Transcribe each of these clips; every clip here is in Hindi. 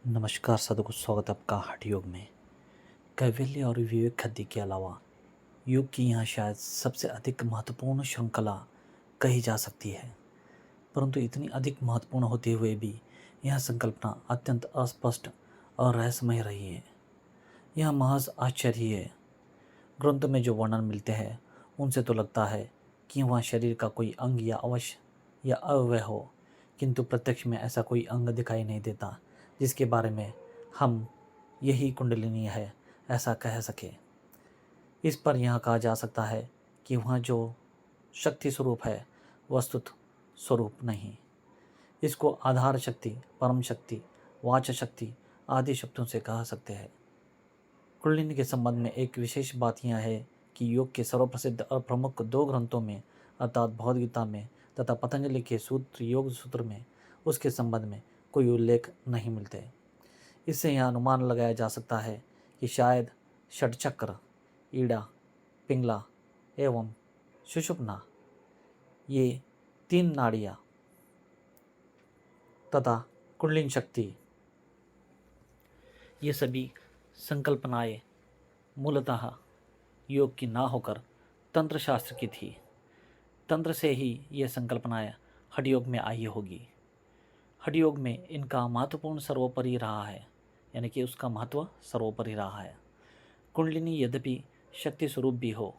नमस्कार साधु, स्वागत है आपका हठ योग में। कैवल्य और विवेक खद्दी के अलावा योग की यहाँ शायद सबसे अधिक महत्वपूर्ण श्रृंखला कही जा सकती है, परंतु इतनी अधिक महत्वपूर्ण होते हुए भी यह संकल्पना अत्यंत अस्पष्ट और रहस्यमय रही है। यह महज आश्चर्य है। ग्रंथ में जो वर्णन मिलते हैं उनसे तो लगता है कि वह शरीर का कोई अंग या अवश्य या अव्यय हो, किंतु प्रत्यक्ष में ऐसा कोई अंग दिखाई नहीं देता जिसके बारे में हम यही कुंडलिनी है ऐसा कह सके। इस पर यह कहा जा सकता है कि वह जो शक्ति स्वरूप है वस्तुत स्वरूप नहीं। इसको आधार शक्ति, परम शक्ति, वाच शक्ति आदि शब्दों से कह सकते हैं। कुंडलिनी के संबंध में एक विशेष बात यह है कि योग के सर्वप्रसिद्ध और प्रमुख दो ग्रंथों में अर्थात भगवद गीता में तथा पतंजलि के सूत्र योग सूत्र में उसके संबंध में कोई उल्लेख नहीं मिलते। इससे यह अनुमान लगाया जा सकता है कि शायद षटचक्र, ईड़ा, पिंगला एवं सुषुम्ना, ये तीन नाड़ियाँ तथा कुंडलिनी शक्ति, ये सभी संकल्पनाएं मूलतः योग की ना होकर तंत्र शास्त्र की थी। तंत्र से ही ये संकल्पनाएं हठ योग में आई होगी। हठ योग में इनका महत्वपूर्ण सर्वोपरि रहा है, यानी कि उसका महत्व सर्वोपरि रहा है। कुंडलिनी यद्यपि शक्ति स्वरूप भी हो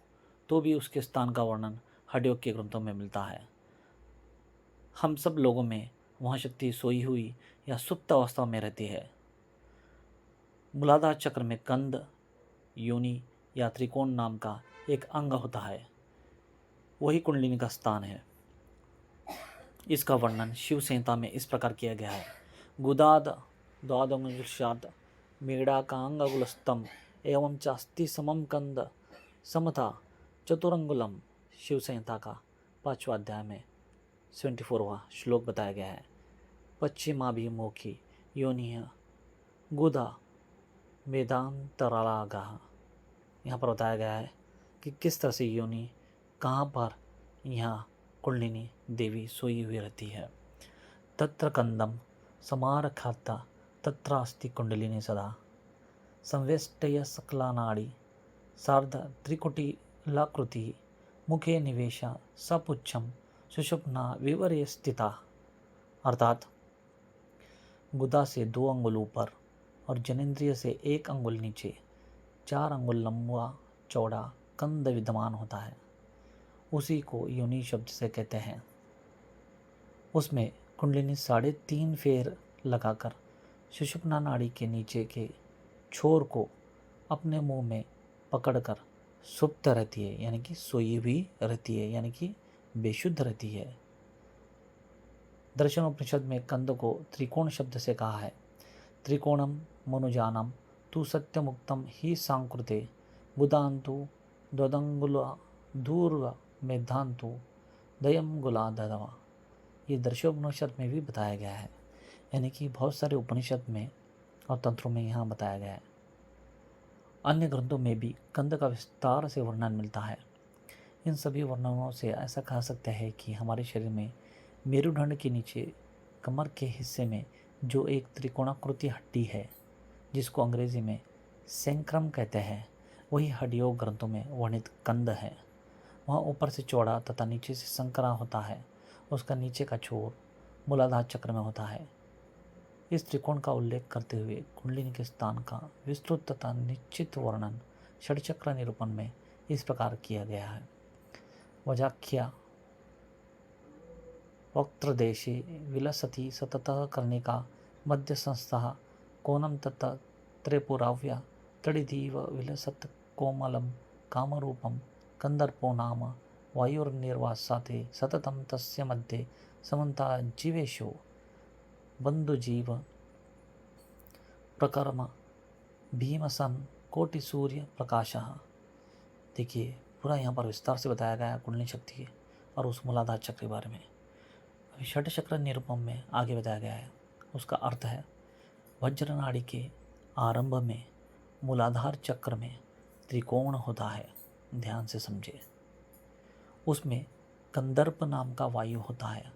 तो भी उसके स्थान का वर्णन हठ योग के ग्रंथों में मिलता है। हम सब लोगों में वह शक्ति सोई हुई या सुप्त अवस्था में रहती है। मूलाधार चक्र में कंद, योनि या त्रिकोण नाम का एक अंग होता है, वही कुंडलिनी का स्थान है। इसका वर्णन शिव संहिता में इस प्रकार किया गया है। गुदाद द्वादंगुलशात मेडाकांगुलस्तम एवं चास्ति समम कंद समता चतुरंगुलम। शिव संहिता का 5वां अध्याय में 74वां श्लोक बताया गया है। पश्चिमाभिमुखी योनि गुदा वेदांतरागा। यहाँ पर बताया गया है कि किस तरह से योनि, कहाँ पर यहाँ कुंडलिनी देवी सोई हुई रहती है। तत्र कंदम समारखाता तत्रास्ति कुंडलिनी सदा संवेष्टय सकला नाड़ी सार्ध त्रिकुटिलाकृति मुखे निवेश सपुच्छम सुषुम्ना विवरे स्थिता। अर्थात गुदा से 2 अंगुल ऊपर और जनेंद्रिय से 1 अंगुल नीचे 4 अंगुल लंबा चौड़ा कंद विद्यमान होता है। उसी को योनि शब्द से कहते हैं। उसमें कुंडलिनी 3.5 फेर लगाकर सुषुम्ना नाड़ी के नीचे के छोर को अपने मुंह में पकड़कर सुप्त रहती है, यानी कि सोई हुई रहती है, यानी कि बेशुद्ध रहती है। दर्शनोपनिषद में कंद को त्रिकोण शब्द से कहा है। त्रिकोणम मनुजानम तु सत्यमुक्तम ही सांकृते बुदांतु द्वदंगुला दूर्व मेधांतु दयम गुला ददवा। ये दर्शोपनिषद में भी बताया गया है, यानी कि बहुत सारे उपनिषद में और तंत्रों में यहाँ बताया गया है। अन्य ग्रंथों में भी कंद का विस्तार से वर्णन मिलता है। इन सभी वर्णनों से ऐसा कह सकते हैं कि हमारे शरीर में मेरुदंड के नीचे कमर के हिस्से में जो एक त्रिकोणाकृति हड्डी है, जिसको अंग्रेजी में सेंक्रम कहते हैं, वही हठ योग ग्रंथों में वर्णित कंद है। वह ऊपर से चौड़ा तथा नीचे से संकरा होता है। उसका नीचे का छोर मूलाधार चक्र में होता है। इस त्रिकोण का उल्लेख करते हुए कुंडलिनी के स्थान का विस्तृत तथा निश्चित वर्णन षटचक्र निरूपण में इस प्रकार किया गया है। वजाख्या वक्त्रदेशे विलसति सततः कर्णिका मध्य संस्था कोणम तथा त्रिपुराव्या तडिदीव विलसत कोमलम कामरूपम कंदर्पो नाम वायुर्निर्वासाते सततम तस्य मध्ये समन्ता जीवेशो बंधुजीव प्रकर्म भीमसन कोटि सूर्य प्रकाशः। देखिए, पूरा यहाँ पर विस्तार से बताया गया है कुंडलिनी शक्ति और उस मूलाधार चक्र के बारे में। अभी षट चक्र निरूपम में आगे बताया गया है। उसका अर्थ है वज्र नाड़ी के आरंभ में मूलाधार चक्र में त्रिकोण होता है। ध्यान से समझे। उसमें कंदर्प नाम का वायु होता है।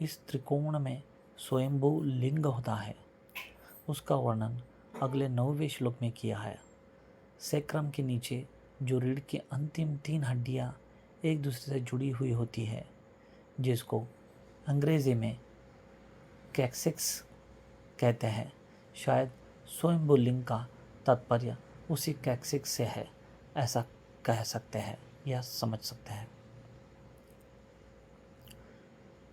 इस त्रिकोण में स्वयंभू लिंग होता है। उसका वर्णन अगले 9वें श्लोक में किया है। सैक्रम के नीचे जो रीढ़ की अंतिम 3 हड्डियां एक दूसरे से जुड़ी हुई होती है, जिसको अंग्रेजी में कैक्सिक्स कहते हैं, शायद स्वयंभू लिंग का तात्पर्य उसी कैक्सिक्स से है, ऐसा कह सकते हैं या समझ सकते हैं।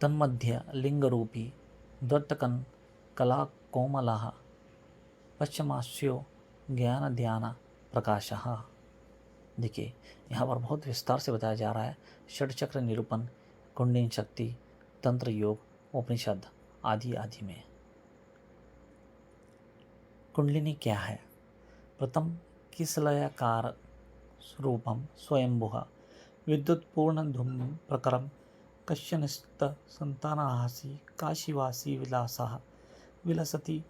तन्मध्य लिंगरूपी द्वर्तकन कला कोमलः पश्चिमास्यो ज्ञान ध्यान प्रकाशः। देखिए, यहाँ पर बहुत विस्तार से बताया जा रहा है षटचक्र निरूपण, कुंडलिनी शक्ति, तंत्र योग, उपनिषद आदि आदि में। कुंडलिनी क्या है? प्रथम किसलयाकार रूपम स्वयंभुः विद्युत्पूर्ण धूम प्रकरम कश्यनिस्त संतानाहासी काशीवासी विलासः विलसति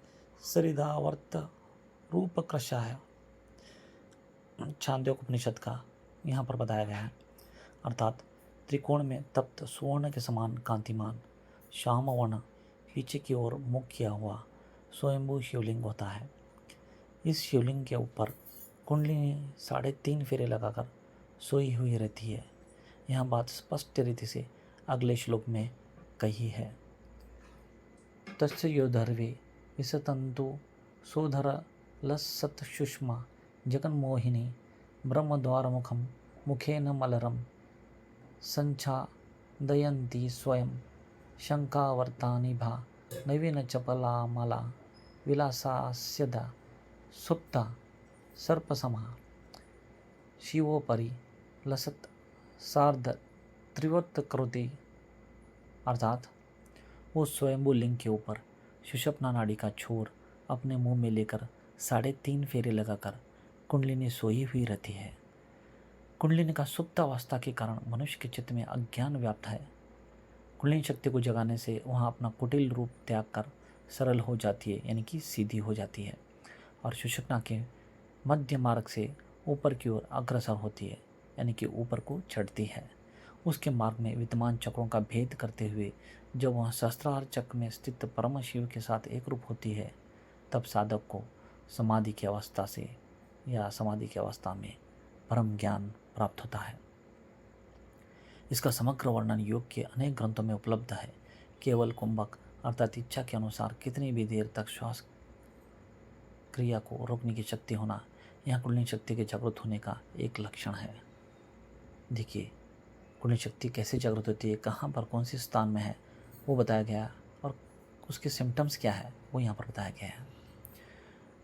सरिदावर्त रूपकृशाय। छांदोग्य उपनिषद का यहाँ पर बताया गया है। अर्थात त्रिकोण में तप्त सुवर्ण के समान कांतिमान श्याम वर्ण पीछे की ओर मुख किया हुआ स्वयंभू शिवलिंग होता है। इस शिवलिंग के ऊपर कुंडलिनी 3.5 फेरे लगाकर सोई हुई रहती है। यह बात स्पष्ट रीति से अगले श्लोक में कही है। तस्य योधर्वे विसतंतु सोधर लसत सुषमा जगन्मोहिनी ब्रह्मद्वारमुखम मुखेन मलरम संच्छादयन्ती स्वयं शंकावर्तानि भा नवीन चपलामला विलासास्यदा सुप्ता सर्पसमा शिवोपरि लसत सार्ध त्रिवत कृति। अर्थात वो स्वयंभू लिंग के ऊपर सुषुप्ना नाड़ी का छोर अपने मुंह में लेकर 3.5 फेरे लगाकर कुंडलिनी सोई हुई रहती है। कुंडलिनी का सुप्तावस्था के कारण मनुष्य के चित्त में अज्ञान व्याप्त है। कुंडलिनी शक्ति को जगाने से वहाँ अपना कुटिल रूप त्याग कर सरल हो जाती है, यानी कि सीधी हो जाती है, और सुषुप्ना के मध्य मार्ग से ऊपर की ओर अग्रसर होती है, यानी कि ऊपर को चढ़ती है। उसके मार्ग में विद्यमान चक्रों का भेद करते हुए जब वह सहस्त्रार चक्र में स्थित परम शिव के साथ एक रूप होती है, तब साधक को समाधि की अवस्था से या समाधि की अवस्था में परम ज्ञान प्राप्त होता है। इसका समग्र वर्णन योग के अनेक ग्रंथों में उपलब्ध है। केवल कुंभक अर्थात इच्छा के अनुसार कितनी भी देर तक श्वास क्रिया को रोकने की शक्ति होना यह कुंडलिनी शक्ति के जागृत होने का एक लक्षण है। देखिए, कुंडलिनी शक्ति कैसे जागृत होती है, कहाँ पर कौन से स्थान में है, वो बताया गया, और उसके सिम्टम्स क्या है वो यहाँ पर बताया गया है।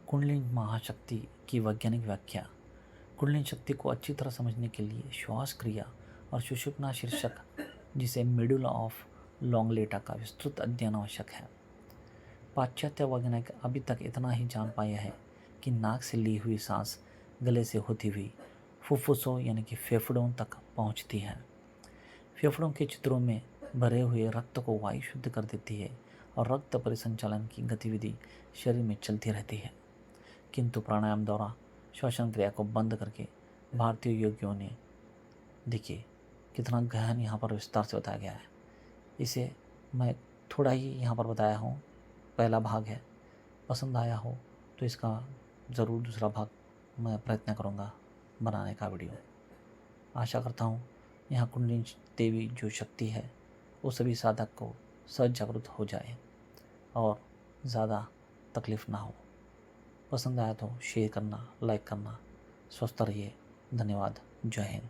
कुंडलिनी महाशक्ति की वैज्ञानिक व्याख्या। कुंडलिनी शक्ति को अच्छी तरह समझने के लिए श्वास क्रिया और सुषुप्ना शीर्षक, जिसे मिडुला ऑफ लॉन्गलेटा, का विस्तृत अध्ययन आवश्यक है। पाश्चात्य वैज्ञानिक अभी तक इतना ही जान पाए हैं कि नाक से ली हुई सांस गले से होती हुई फुफ्फुसों यानी कि फेफड़ों तक पहुंचती है। फेफड़ों के छिद्रों में भरे हुए रक्त को वायु शुद्ध कर देती है और रक्त परिसंचालन की गतिविधि शरीर में चलती रहती है। किंतु प्राणायाम द्वारा श्वसन क्रिया को बंद करके भारतीय योगियों ने, देखिए कितना गहन यहाँ पर विस्तार से बताया गया है। इसे मैं थोड़ा ही यहाँ पर बताया हूँ, पहला भाग है। पसंद आया हो तो इसका ज़रूर दूसरा भाग मैं प्रयत्न करूँगा बनाने का वीडियो। आशा करता हूँ यहाँ कुंडलिनी देवी जो शक्ति है वो सभी साधक को सहज जागृत हो जाए और ज़्यादा तकलीफ़ ना हो। पसंद आया तो शेयर करना, लाइक करना। स्वस्थ रहिए। धन्यवाद। जय हिंद।